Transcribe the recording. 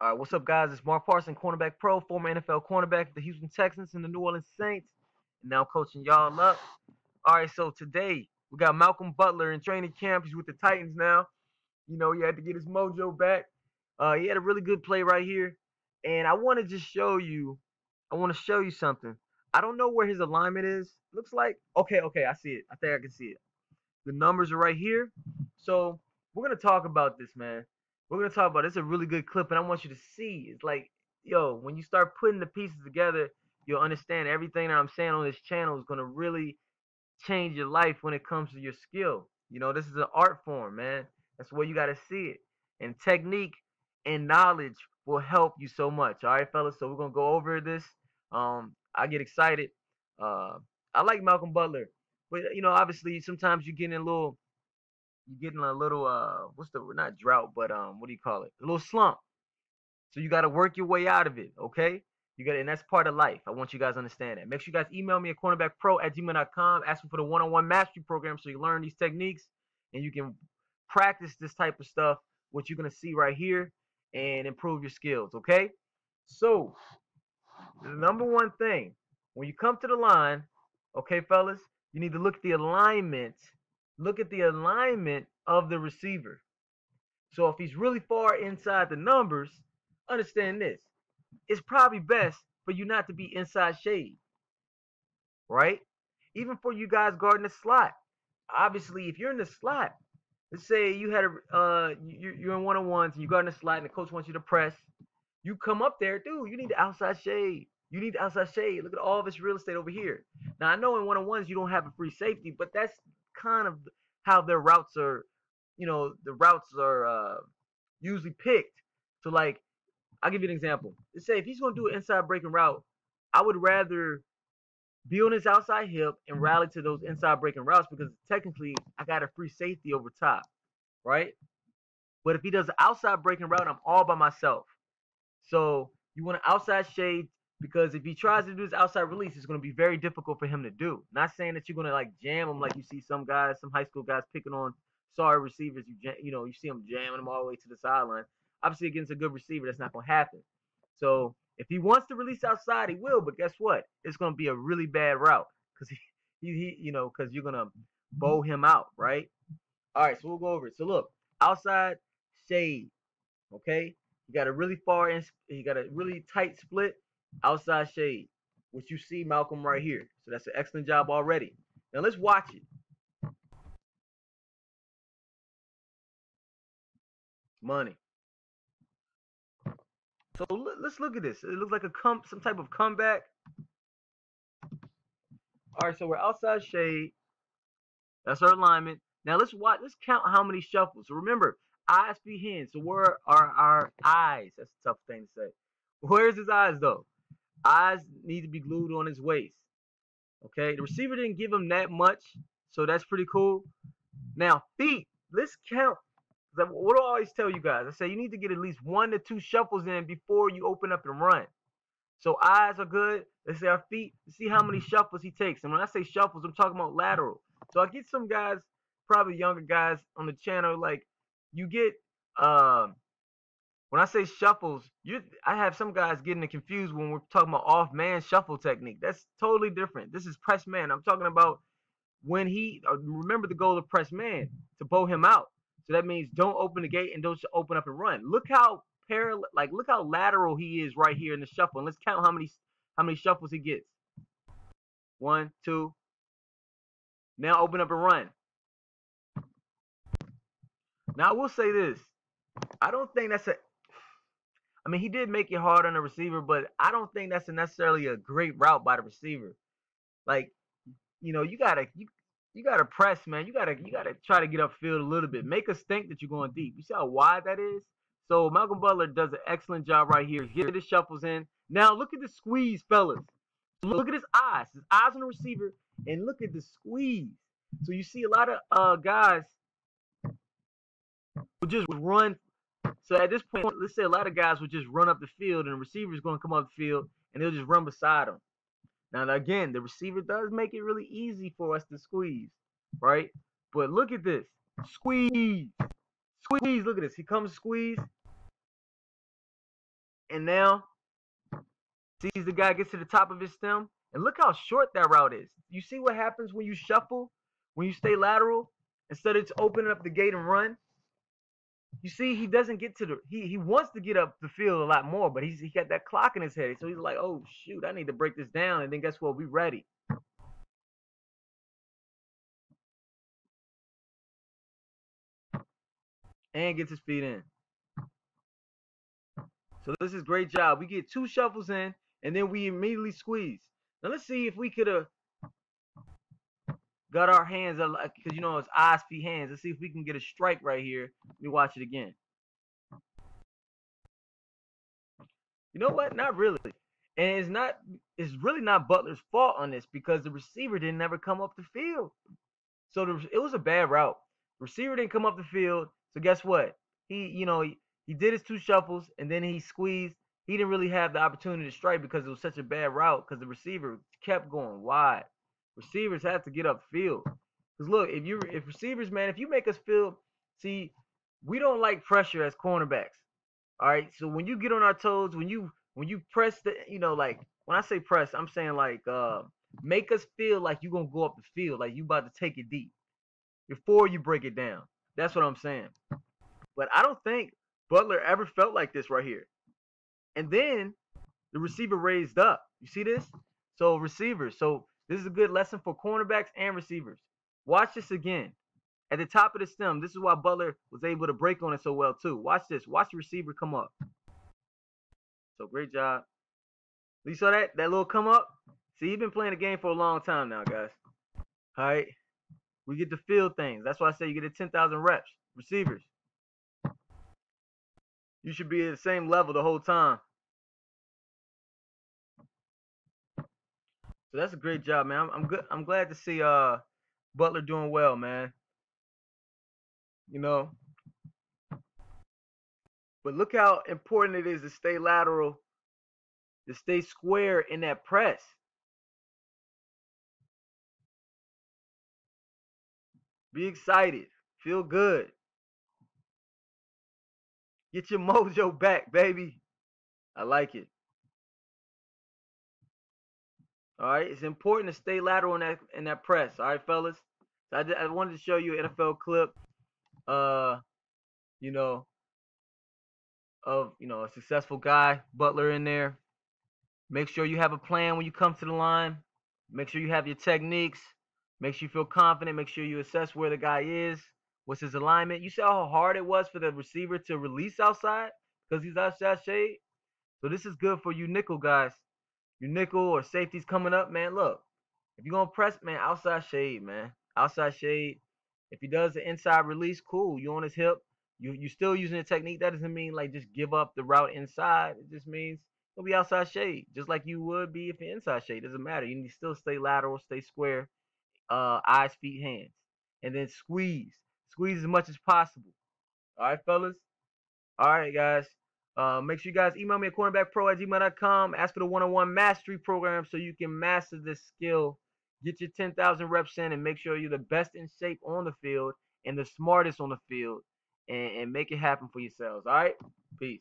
All right, what's up, guys? It's Mark Parson, cornerback pro, former NFL cornerback, the Houston Texans and the New Orleans Saints, and now coaching y'all up. All right, so today we got Malcolm Butler in training camp. He's with the Titans now. You know, he had to get his mojo back. He had a really good play right here, and I want to just show you. I want to show you something. I don't know where his alignment is. Looks like okay, I see it. I think I can see it. The numbers are right here. So we're gonna talk about this, man. We're gonna talk about it. It's a really good clip, and I want you to see. It's like, yo, when you start putting the pieces together, you'll understand everything that I'm saying on this channel is gonna really change your life when it comes to your skill. You know, this is an art form, man. That's the way you gotta see it. And technique and knowledge will help you so much. All right, fellas. So we're gonna go over this. I get excited. Uh, I like Malcolm Butler, but you know, obviously, sometimes you're getting a little what's the not drought, but what do you call it? A little slump. So you got to work your way out of it, okay? You got, and that's part of life. I want you guys to understand that. Make sure you guys email me at cornerbackpro@gmail.com, asking for the one-on-one mastery program so you learn these techniques and you can practice this type of stuff, what you're gonna see right here, and improve your skills, okay? So the number one thing when you come to the line, okay, fellas, you need to look at the alignment. Look at the alignment of the receiver. So if he's really far inside the numbers, understand this. It's probably best for you not to be inside shade, right? Even for you guys guarding the slot. Obviously, if you're in the slot, let's say you had you're in one-on-ones and you guarding the slot and the coach wants you to press. You come up there, dude. You need the outside shade. You need the outside shade. Look at all this real estate over here. Now I know in one-on-ones you don't have a free safety, but that's kind of how their routes are. You know, the routes are usually picked. So like, I'll give you an example. Let's say if he's gonna do an inside breaking route, I would rather be on his outside hip and rally to those inside breaking routes because technically I got a free safety over top, right? But if he does an outside breaking route, I'm all by myself. So you want an outside shade because if he tries to do his outside release, it's going to be very difficult for him to do. Not saying that you're going to like jam him like you see some guys, some high school guys picking on sorry receivers. You see them jamming them all the way to the sideline. Obviously, against a good receiver, that's not going to happen. So if he wants to release outside, he will. But guess what? It's going to be a really bad route because because you're going to bow him out, right? All right, so we'll go over it. So look, outside shade, okay? You got a really far in, you got a really tight split, outside shade, which you see Malcolm right here. So that's an excellent job already. Now let's watch it. Money. So let's look at this. It looks like some type of comeback. All right, so we're outside shade. That's our alignment. Now let's watch. Let's count how many shuffles. So remember, eyes be hands. So where are our eyes? That's a tough thing to say. Where's his eyes though? Eyes need to be glued on his waist. Okay, the receiver didn't give him that much, so that's pretty cool. Now feet. Let's count. What do I always tell you guys? I say you need to get at least 1 to 2 shuffles in before you open up and run. So eyes are good. Let's say our feet. Let's see how many shuffles he takes. And when I say shuffles, I'm talking about lateral. So I get some guys, probably younger guys on the channel, like you get when I say shuffles, I have some guys getting it confused when we're talking about off man shuffle technique. That's totally different. This is press man. I'm talking about when remember the goal of press man to bow him out. So that means don't open the gate and don't open up and run. Look how look how lateral he is right here in the shuffle. And let's count how many shuffles he gets. 1, 2. Now open up and run. Now I will say this. I don't think I mean, he did make it hard on the receiver, but I don't think that's necessarily a great route by the receiver. Like, you gotta press, man. You gotta try to get upfield a little bit. Make us think that you're going deep. You see how wide that is? So Malcolm Butler does an excellent job right here. Get his shuffles in. Now look at the squeeze, fellas. Look at his eyes. His eyes on the receiver, and look at the squeeze. So you see a lot of guys will just run. So at this point, let's say a lot of guys will just run up the field, and the receiver is going to come up the field, and they'll just run beside him. Now, again, the receiver does make it really easy for us to squeeze, right? But look at this. Squeeze. Squeeze. Look at this. He comes squeeze. And now sees the guy gets to the top of his stem. And look how short that route is. You see what happens when you shuffle, when you stay lateral, instead of just opening up the gate and run? You see, he doesn't get to the he wants to get up the field a lot more, but he got that clock in his head. So he's like, oh shoot, I need to break this down. And then guess what? We ready. And gets his feet in. So this is great job. We get 2 shuffles in, and then we immediately squeeze. Now let's see if we could have got our hands up, because you know it's eyes, feet, hands. Let's see if we can get a strike right here. Let me watch it again. You know what? Not really. And it's really not Butler's fault on this because the receiver didn't ever come up the field. So it was a bad route. The receiver didn't come up the field. So guess what? He did his 2 shuffles and then he squeezed. He didn't really have the opportunity to strike because it was such a bad route because the receiver kept going wide. Receivers have to get upfield. Because look, if receivers, man, if you make us feel, see, we don't like pressure as cornerbacks. All right. So when you get on our toes, when you press like when I say press, I'm saying like make us feel like you're gonna go up the field, like you about to take it deep before you break it down. That's what I'm saying. But I don't think Butler ever felt like this right here. And then the receiver raised up. You see this? So receivers. So this is a good lesson for cornerbacks and receivers. Watch this again. At the top of the stem, this is why Butler was able to break on it so well too. Watch this. Watch the receiver come up. So great job. You saw that little come up? See, he's been playing the game for a long time now, guys. All right. We get to feel things. That's why I say you get to 10,000 reps. Receivers. You should be at the same level the whole time. So that's a great job, man. I'm good. I'm glad to see Butler doing well, man. You know. But look how important it is to stay lateral, to stay square in that press. Be excited. Feel good. Get your mojo back, baby. I like it. All right, it's important to stay lateral in that press. All right, fellas. So I wanted to show you an NFL clip. You know, of a successful guy, Butler in there. Make sure you have a plan when you come to the line. Make sure you have your techniques. Make sure you feel confident. Make sure you assess where the guy is. What's his alignment? You saw how hard it was for the receiver to release outside because he's outside shade. So this is good for you nickel guys. You nickel or safeties coming up, man. Look, if you're gonna press, man, outside shade, man. Outside shade. If he does the inside release, cool. You on his hip. You still using the technique. That doesn't mean like just give up the route inside. It just means you'll be outside shade, just like you would be if you're inside shade. Doesn't matter. You need to still stay lateral, stay square, eyes, feet, hands, and then squeeze. Squeeze as much as possible. All right, fellas. All right, guys. Make sure you guys email me at cornerbackpro@gmail.com. Ask for the one-on-one mastery program so you can master this skill. Get your 10,000 reps in and make sure you're the best in shape on the field and the smartest on the field and make it happen for yourselves. All right? Peace.